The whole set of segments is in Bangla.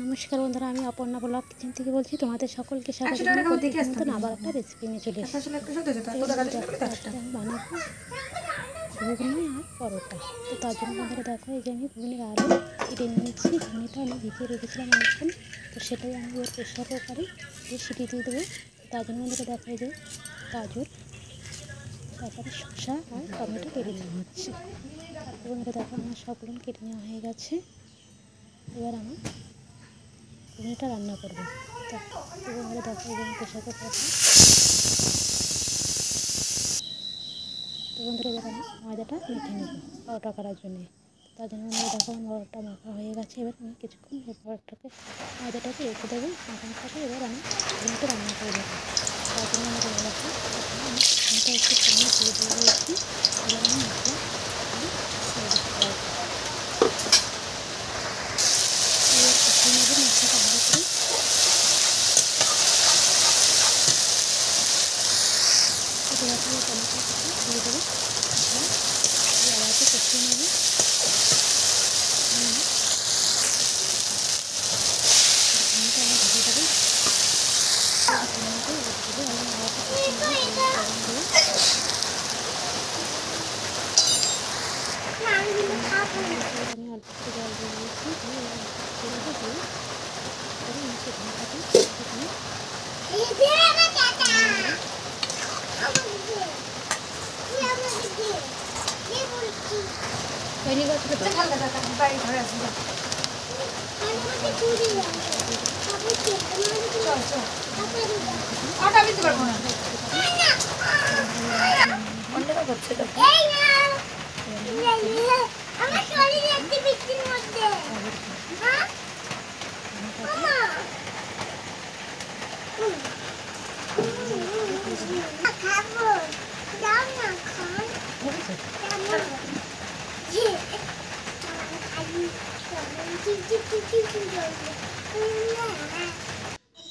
নমস্কার বন্ধুরা, আমি অপর্ণা ব্লগ কিচেন থেকে বলছি। তোমাদের সকলকে স্বাগত জানাই। নতুন আবার একটা রেসিপি নিয়ে চলে এসেছি। আমি বানাবো ঘুগনি আর পরোটা। তো তার জন্য বন্ধুরা দেখো, এই যে আমি ঘুগনির আলু কেটে নিয়েছি। ঘুগনিটা আমি ভিজিয়ে রেখেছিলাম অনেকক্ষণ, তো সেটাই আমি এবার প্রেসার কুকারে সিটি দিয়ে দেবো। তার জন্য বন্ধুরা দেখো, এই যে গাজর, তারপরে শসা আর টমেটো কেটে নেওয়া হচ্ছে। তারপর বন্ধুরা দেখো, আমার সবগুলো কেটে নেওয়া হয়ে গেছে। এবার আমার ঘুগনিটা রান্না করবো। তো বন্ধুরা দেখো, এই যে আমি প্রেসার কুকারটা, তো বন্ধুরা এবার আমি ময়দাটা মেখে নেব পরোটা করার জন্যে। তার জন্য বন্ধুরা দেখো, আমার পরোটা মাখা হয়ে গেছে। এবার আমি কিছুক্ষণ এই পরোটাকে ময়দাটাকে রেখে দেবো মাখানোটাকে। এবার আমি ঘুগনিটা রান্না করে দেবো। তার জন্য আমি দেখো, আমি ঘুগনিটা একটু কমে দিয়ে দিয়েছি। এবার আমি মশলা দিয়ে দিতে পারবো। এবার কষিয়ে নেবো মশলাটা ভালো করে। এবার আমি টমেটোটাকে দিয়ে দেবো, আলাদা কষিয়ে নেবো। ঘুগনিটা আমি ঢেকে দেবো। আমি অল্প একটু জল দিয়ে দিয়েছি।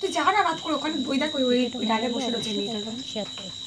তুই যা না রাত করে ওখানে বই দেখ, ওই ডালে বসে রয়েছে। শেয়ার করো।